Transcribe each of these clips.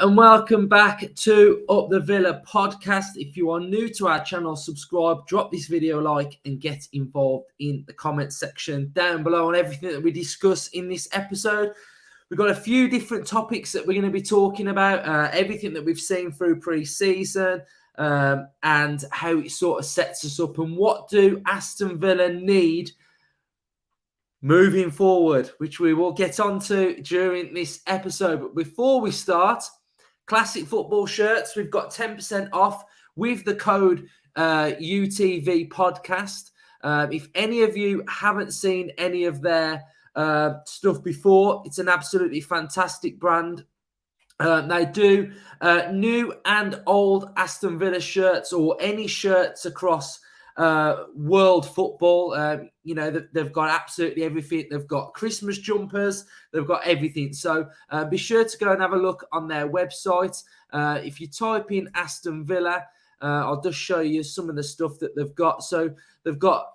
and welcome back to Up the Villa podcast. If you are new to our channel, subscribe, drop this video a like, and get involved in the comment section down below on everything that we discuss in this episode. We've got a few different topics that we're going to be talking about, everything that we've seen through pre-season and how it sort of sets us up, and what do Aston Villa need moving forward, which we will get onto during this episode. But before we start, classic football shirts, we've got 10% off with the code UTV podcast. If any of you haven't seen any of their stuff before, it's an absolutely fantastic brand. They do new and old Aston Villa shirts, or any shirts across world football. They've got absolutely everything. They've got Christmas jumpers. They've got everything. So be sure to go and have a look on their website. If you type in Aston Villa, I'll just show you some of the stuff that they've got. So they've got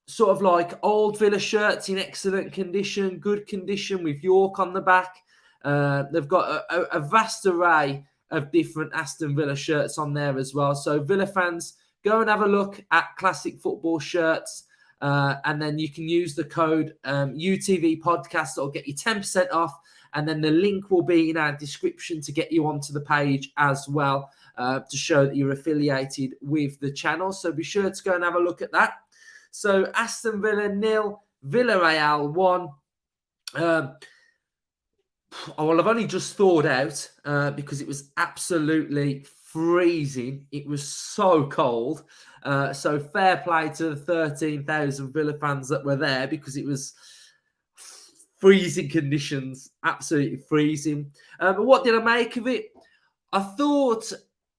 sort of like old Villa shirts in excellent condition, good condition with York on the back. They've got a vast array of different Aston Villa shirts on there as well. So Villa fans, go and have a look at classic football shirts, and then you can use the code UTV podcast. That'll get you 10% off, and then the link will be in our description to get you onto the page as well, to show that you're affiliated with the channel. So be sure to go and have a look at that. So Aston Villa 0, Villarreal 1. Well, I've only just thawed out because it was absolutely freezing. It was so cold. So fair play to the 13,000 Villa fans that were there, because it was freezing conditions, absolutely freezing. But what did I make of it? I thought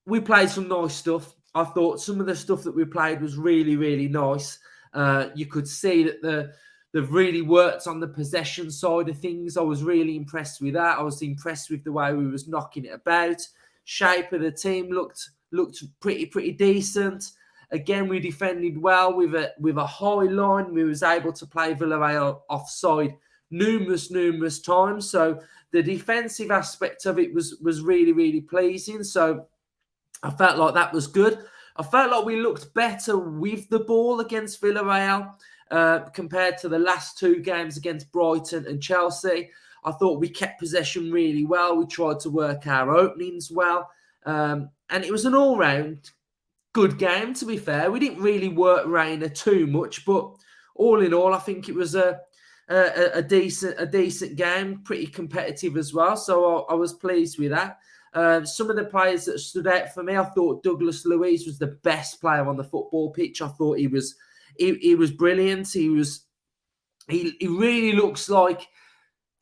we played some nice stuff. I thought some of the stuff that we played was really, really nice. You could see that they've really worked on the possession side of things. I was really impressed with that. I was impressed with the way we was knocking it about. Shape of the team looked pretty decent. Again, we defended well with a high line. We was able to play Villarreal offside numerous times. So the defensive aspect of it was really, really pleasing. So I felt like that was good. I felt like we looked better with the ball against Villarreal compared to the last two games against Brighton and Chelsea. I thought we kept possession really well. We tried to work our openings well. And it was an all-round good game, to be fair. We didn't really work Reina too much, but all in all, I think it was a decent game, pretty competitive as well. So I was pleased with that. Some of the players that stood out for me, I thought Douglas Luiz was the best player on the football pitch. I thought he was brilliant. He really looks like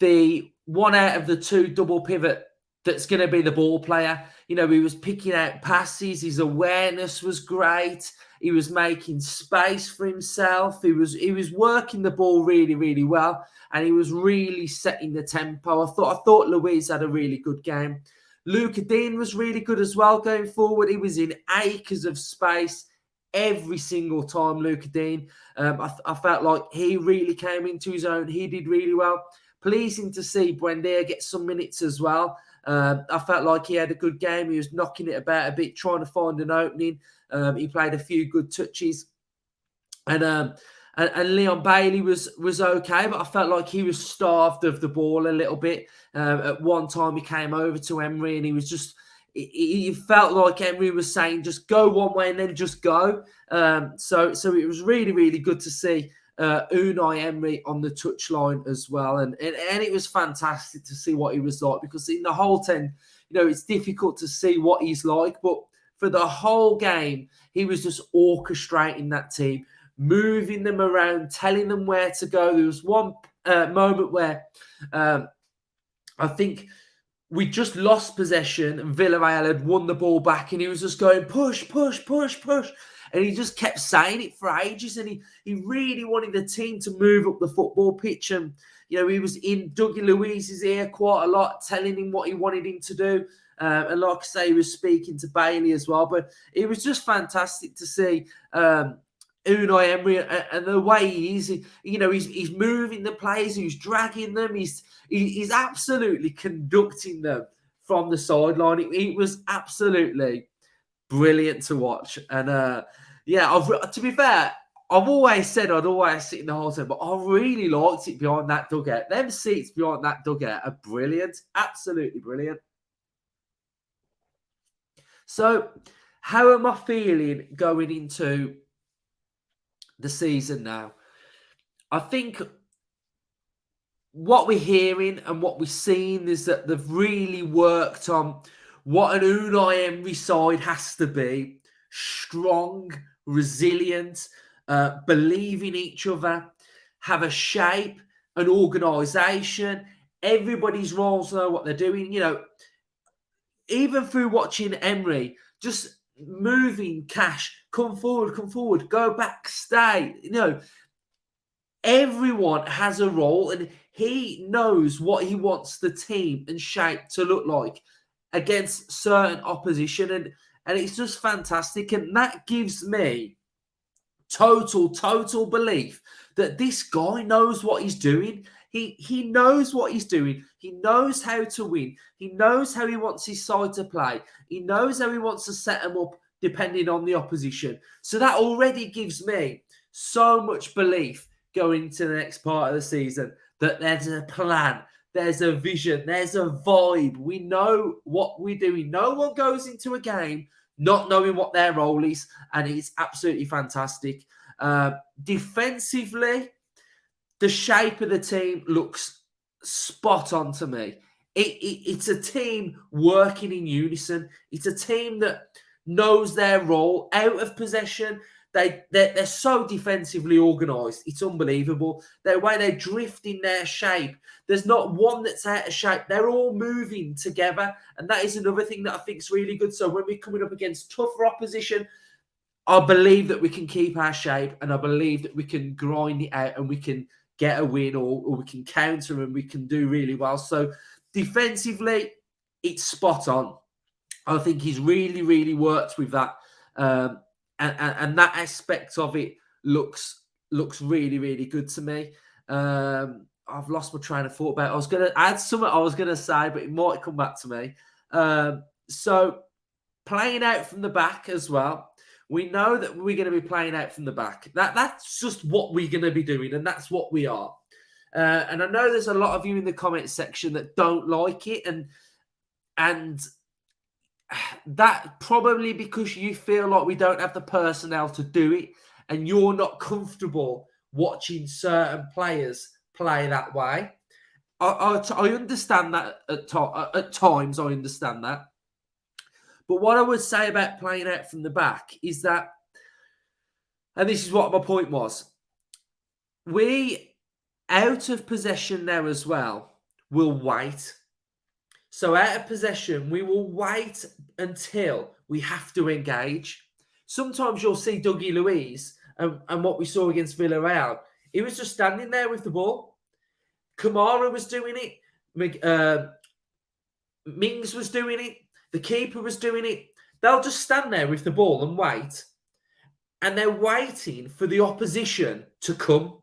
the one out of the two double pivot that's going to be the ball player. You know, he was picking out passes. His awareness was great. He was making space for himself. He was working the ball really, really well, and he was really setting the tempo. I thought Luiz had a really good game. Luca Dean was really good as well going forward. He was in acres of space every single time, Luca Dean. I felt like he really came into his own. He did really well. Pleasing to see Buendia get some minutes as well. I felt like he had a good game. He was knocking it about a bit, trying to find an opening. He played a few good touches. And Leon Bailey was okay, but I felt like he was starved of the ball a little bit. At one time, he came over to Emery, and he was just... He felt like Emery was saying, just go one way and then just go. So it was really, really good to see Unai Emery on the touchline as well. And it was fantastic to see what he was like, because in the whole 10, it's difficult to see what he's like. But for the whole game, he was just orchestrating that team, moving them around, telling them where to go. There was one moment where I think we just lost possession and Villarreal had won the ball back, and he was just going, push, push, push, push. And he just kept saying it for ages, and he really wanted the team to move up the football pitch. And, he was in Dougie Luiz's ear quite a lot, telling him what he wanted him to do. And like I say, he was speaking to Bailey as well. But it was just fantastic to see Unai Emery and the way he is. He's moving the players, he's dragging them, he's absolutely conducting them from the sideline. It was absolutely brilliant to watch. And to be fair, I've always said I'd always sit in the hotel, but I really liked it behind that dugout. Them seats behind that dugout are brilliant, absolutely brilliant. So, how am I feeling going into the season now? I think what we're hearing and what we're seeing is that they've really worked on what an Unai Emery side has to be: strong, resilient, believe in each other, have a shape, an organisation. Everybody's roles know what they're doing. You know, even through watching Emery, just moving cash, come forward, go back, stay. You know, everyone has a role and he knows what he wants the team and shape to look like against certain opposition. And it's just fantastic. And that gives me total belief that this guy knows what he's doing. He knows what he's doing. He knows how to win. He knows how he wants his side to play. He knows how he wants to set them up depending on the opposition. So that already gives me so much belief going into the next part of the season that there's a plan, there's a vision, there's a vibe. We know what we're doing. No one goes into a game not knowing what their role is, and it's absolutely fantastic. Defensively, the shape of the team looks spot on to me. It's a team working in unison. It's a team that knows their role out of possession. They're so defensively organised. It's unbelievable. The way they drift in their shape. There's not one that's out of shape. They're all moving together. And that is another thing that I think is really good. So when we're coming up against tougher opposition, I believe that we can keep our shape, and I believe that we can grind it out and we can get a win, or we can counter and we can do really well. So defensively, it's spot on. I think he's really worked with that. And that aspect of it looks really good to me. I've lost my train of thought about it. I was going to add something I was going to say, but it might come back to me. So playing out from the back as well. We know that we're going to be playing out from the back. That's just what we're going to be doing, and that's what we are. And I know there's a lot of you in the comment section that don't like it, and that probably because you feel like we don't have the personnel to do it, and you're not comfortable watching certain players play that way. I understand that at times. I understand that. But what I would say about playing out from the back is that, and this is what my point was, we, out of possession now as well, will wait. So out of possession, we will wait until we have to engage. Sometimes you'll see Dougie Luiz and what we saw against Villarreal. He was just standing there with the ball. Kamara was doing it. Mings was doing it. The keeper was doing it. They'll just stand there with the ball and wait. And they're waiting for the opposition to come.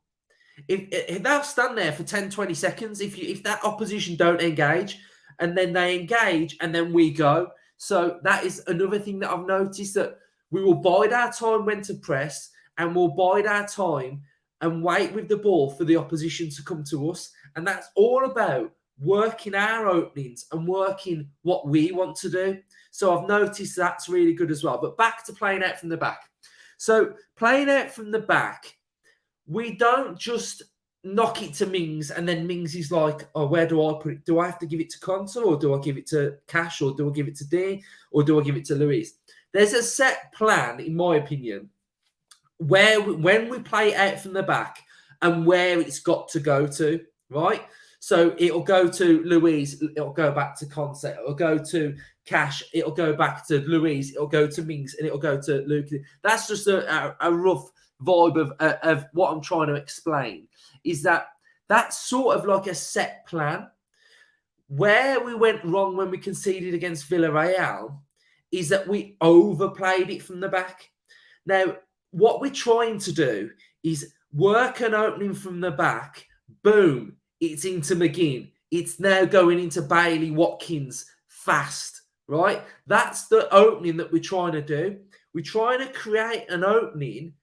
If they'll stand there for 10, 20 seconds, if that opposition don't engage, and then they engage, and then we go. So that is another thing that I've noticed, that we will bide our time when to press, and we'll bide our time and wait with the ball for the opposition to come to us. And that's all about working our openings and working what we want to do. So I've noticed that's really good as well. But back to playing out from the back. So playing out from the back, we don't just knock it to Mings and then Mings is like, oh, where do I put it? Do I have to give it to Conte, or do I give it to Cash, or do I give it to D, or do I give it to Luiz? There's a set plan, in my opinion, where when we play out from the back and where it's got to go to, right? So it'll go to Luiz, it'll go back to Conte, it'll go to Cash, it'll go back to Luiz, it'll go to Mings, and it'll go to Luke. That's just a rough vibe of what I'm trying to explain, is that that's sort of like a set plan. Where we went wrong when we conceded against Villarreal is that we overplayed it from the back. Now, what we're trying to do is work an opening from the back. Boom, it's into McGinn. It's now going into Bailey, Watkins, fast, right? That's the opening that we're trying to do. We're trying to create an opening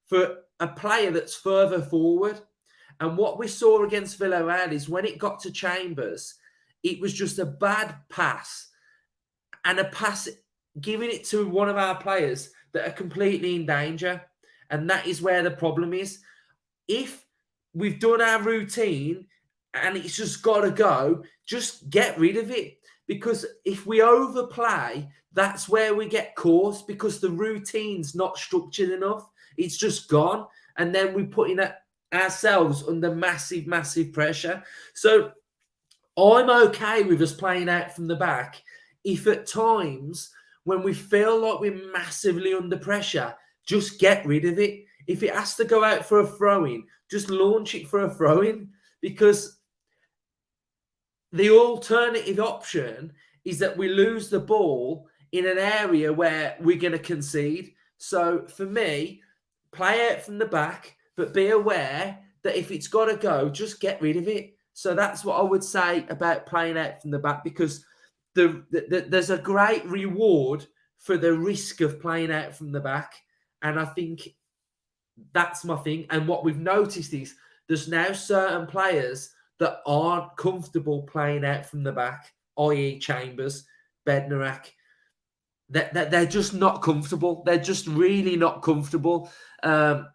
for a player that's further forward. And what we saw against Villarreal is when it got to Chambers, it was just a bad pass, and a pass giving it to one of our players that are completely in danger. And that is where the problem is. If we've done our routine and it's just got to go, just get rid of it. Because if we overplay, that's where we get caught, because the routine's not structured enough. It's just gone. And then we're putting ourselves under massive, massive pressure. So I'm okay with us playing out from the back if at times when we feel like we're massively under pressure, just get rid of it. If it has to go out for a throw-in, just launch it for a throw-in, because the alternative option is that we lose the ball in an area where we're going to concede. So for me, play out from the back, but be aware that if it's got to go, just get rid of it. So that's what I would say about playing out from the back, because there's a great reward for the risk of playing out from the back. And I think that's my thing. And what we've noticed is there's now certain players that aren't comfortable playing out from the back, i.e. Chambers, Bednarak. They're just not comfortable. They're just really not comfortable. But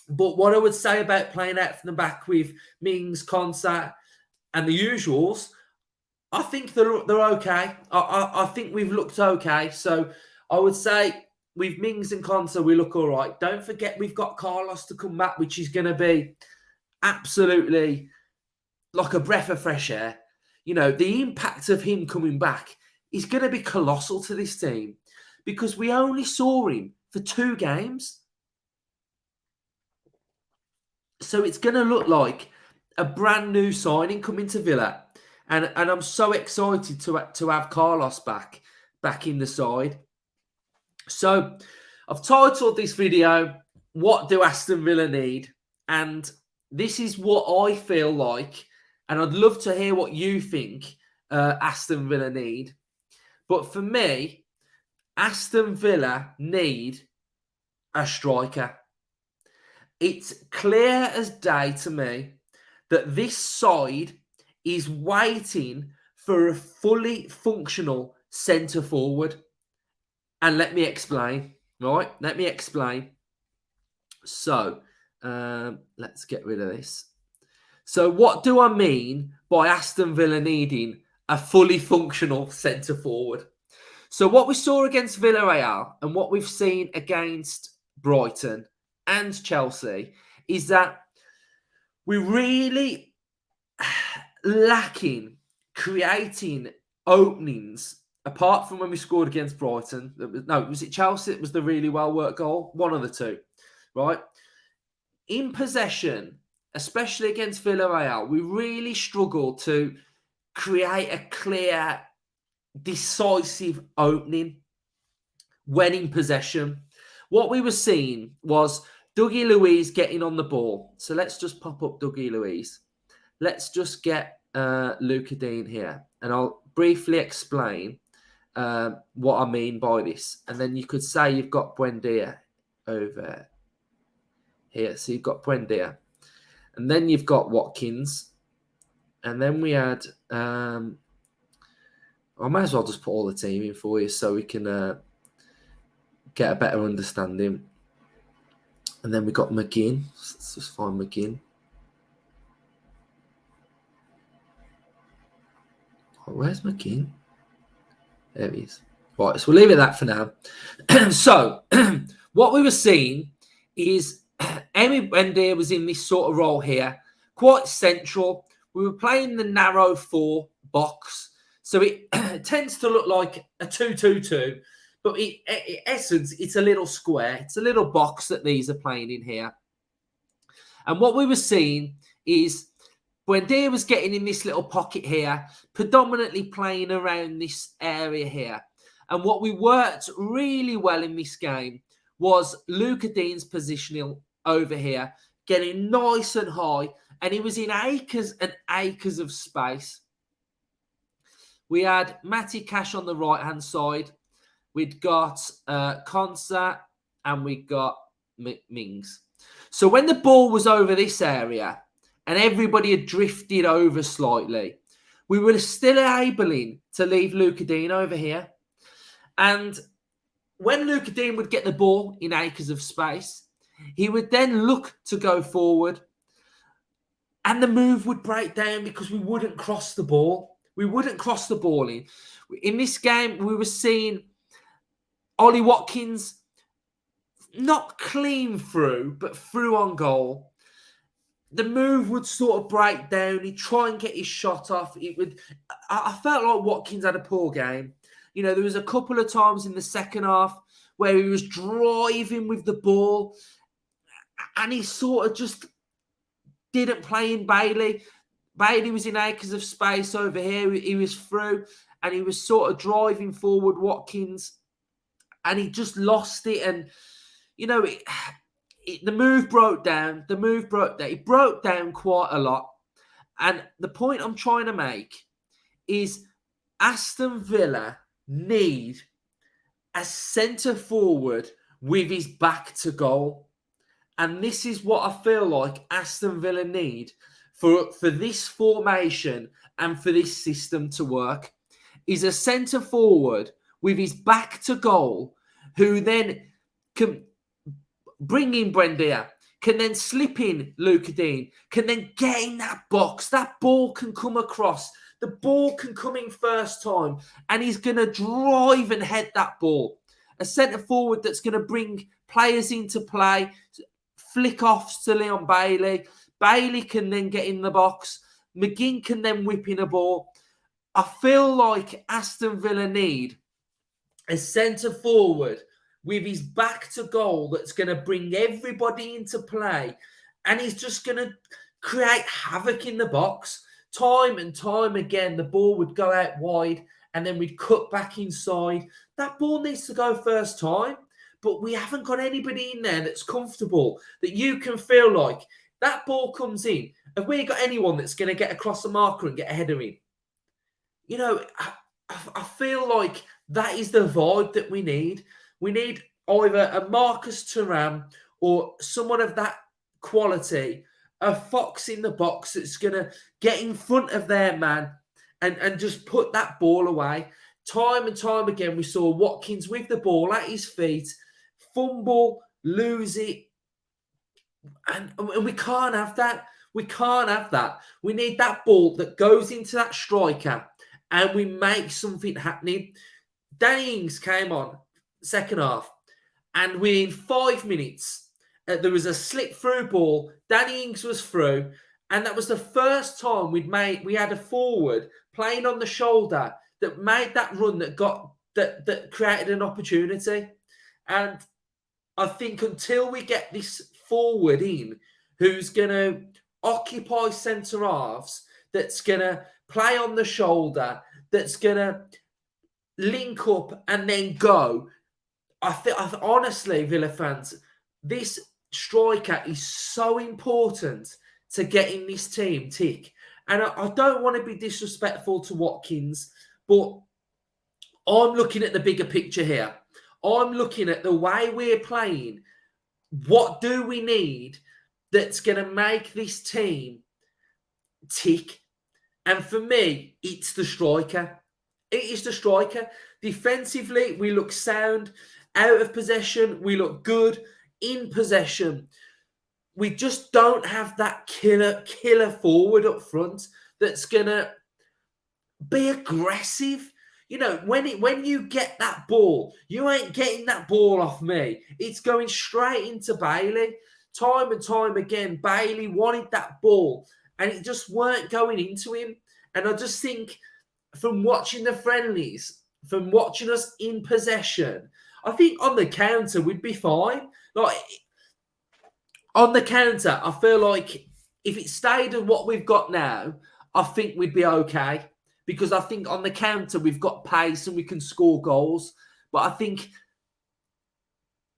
what I would say about playing out from the back with Mings, Konsa, and the usuals, I think they're okay. I think we've looked okay. So I would say with Mings and Konsa, we look all right. Don't forget we've got Carlos to come back, which is going to be absolutely like a breath of fresh air. You know, the impact of him coming back is going to be colossal to this team, because we only saw him for 2 games. So it's going to look like a brand new signing coming to Villa. And I'm so excited to have Carlos back in the side. So I've titled this video, "What do Aston Villa need?" And this is what I feel like. And I'd love to hear what you think Aston Villa need. But for me, Aston Villa need a striker. It's clear as day to me that this side is waiting for a fully functional centre forward. And let me explain, right? Let me explain. So, let's get rid of this. So what do I mean by Aston Villa needing a fully functional centre forward? So what we saw against Villarreal and what we've seen against Brighton and Chelsea is that we're really lacking creating openings, apart from when we scored against Brighton. Was it Chelsea? It was the really well-worked goal. One of the two, right? In possession, especially against Villarreal, we really struggled to create a clear, decisive opening when in possession. What we were seeing was Dougie Luiz getting on the ball. So let's just pop up Dougie Luiz. Let's just get Luca Dean here, and I'll briefly explain what I mean by this. And then you could say you've got Buendia over here. So you've got Buendia. And then you've got Watkins. And then we had... I might as well just put all the team in for you so we can get a better understanding. And then we got McGinn. Let's just find McGinn. Oh, where's McGinn? There he is. Right, so we'll leave it at that for now. So, what we were seeing is Emi Buendia was in this sort of role here, quite central. We were playing the narrow 4 box, so it tends to look like a 2-2-2, but in essence, it's a little square. It's a little box that these are playing in here. And what we were seeing is Buendia was getting in this little pocket here, predominantly playing around this area here. And what we worked really well in this game was Luca Dean's positioning over here, getting nice and high, and he was in acres and acres of space. We had Matty Cash on the right-hand side. We'd got Konsa and we got Mings. So when the ball was over this area and everybody had drifted over slightly, we were still able to leave Luca Dean over here. And when Luca Dean would get the ball in acres of space, he would then look to go forward and the move would break down because we wouldn't cross the ball. We wouldn't cross the ball in. In this game, we were seeing Ollie Watkins not clean through, but through on goal. The move would sort of break down. He'd try and get his shot off. I felt like Watkins had a poor game. You know, there was a couple of times in the second half where he was driving with the ball and he sort of just didn't play in Bailey. Bailey was in acres of space over here. He was through and he was sort of driving forward Watkins and he just lost it. And, you know, the move broke down. It broke down quite a lot. And the point I'm trying to make is Aston Villa need a centre forward with his back to goal. And this is what I feel like Aston Villa need for this formation and for this system to work, is a centre forward with his back to goal who then can bring in Buendia, can then slip in Luca Dean, can then get in that box. That ball can come across. The ball can come in first time and he's going to drive and head that ball. A centre forward that's going to bring players into play, flick off to Leon Bailey. Bailey can then get in the box. McGinn can then whip in a ball. I feel like Aston Villa need a centre forward with his back to goal that's going to bring everybody into play. And he's just going to create havoc in the box. Time and time again, the ball would go out wide and then we'd cut back inside. That ball needs to go first time. But we haven't got anybody in there that's comfortable, that you can feel like that ball comes in. Have we got anyone that's going to get across the marker and get a header in? You know, I feel like that is the vibe that we need. We need either a Marcus Thuram or someone of that quality, a fox in the box that's going to get in front of their man and just put that ball away. Time and time again, we saw Watkins with the ball at his feet, fumble, lose it. And we can't have that. We can't have that. We need that ball that goes into that striker and we make something happening. Danny Ings came on second half and within 5 minutes, there was a slip through ball. Danny Ings was through and that was the first time we had a forward playing on the shoulder that made that run that created an opportunity. And I think until we get this forward in, who's going to occupy centre halves, that's going to play on the shoulder, that's going to link up and then go. I honestly, Villa fans, this striker is so important to getting this team tick. And I don't want to be disrespectful to Watkins, but I'm looking at the bigger picture here. I'm looking at the way we're playing. What do we need that's going to make this team tick? And for me, it's the striker. It is the striker. Defensively, we look sound. Out of possession, we look good. In possession, we just don't have that killer forward up front that's going to be aggressive. You know, when you get that ball, you ain't getting that ball off me. It's going straight into Bailey. Time and time again, Bailey wanted that ball and it just weren't going into him. And I just think from watching the friendlies, from watching us in possession, I think on the counter we'd be fine. Like on the counter, I feel like if it stayed at what we've got now, I think we'd be okay. Because I think on the counter, we've got pace and we can score goals. But I think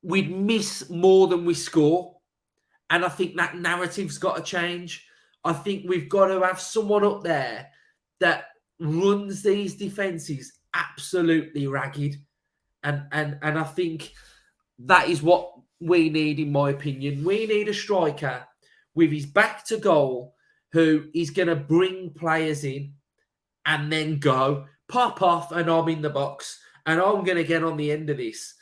we'd miss more than we score. And I think that narrative's got to change. I think we've got to have someone up there that runs these defenses absolutely ragged. And I think that is what we need, in my opinion. We need a striker with his back to goal who is going to bring players in and then go, pop off, and I'm in the box, and I'm going to get on the end of this.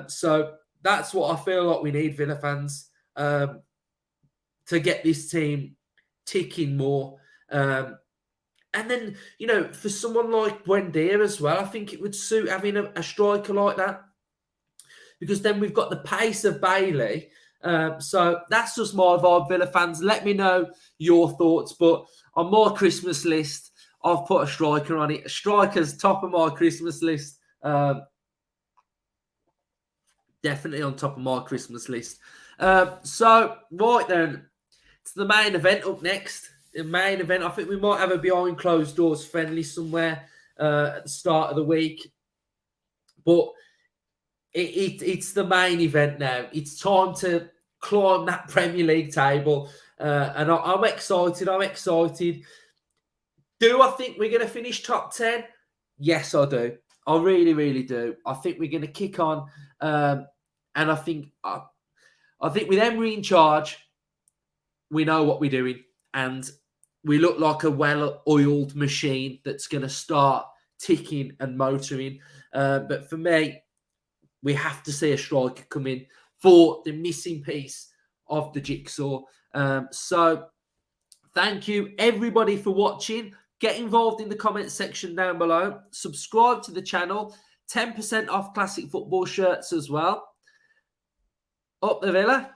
So that's what I feel like we need, Villa fans, to get this team ticking more. And then, for someone like Buendia as well, I think it would suit having a striker like that, because then we've got the pace of Bailey. So that's just my vibe, Villa fans. Let me know your thoughts. But on my Christmas list, I've put a striker on it. A striker's top of my Christmas list. Definitely on top of my Christmas list. So, right then, it's the main event up next. The main event, I think we might have a behind closed doors friendly somewhere at the start of the week. But it's the main event now. It's time to climb that Premier League table. And I'm excited. I'm excited. Do I think we're going to finish top 10? Yes, I do. I really, really do. I think we're going to kick on. And I think with Emery in charge, we know what we're doing. And we look like a well-oiled machine that's going to start ticking and motoring. But for me, we have to see a striker come in for the missing piece of the jigsaw. So thank you, everybody, for watching. Get involved in the comment section down below. Subscribe to the channel. 10% off classic football shirts as well. Up the Villa.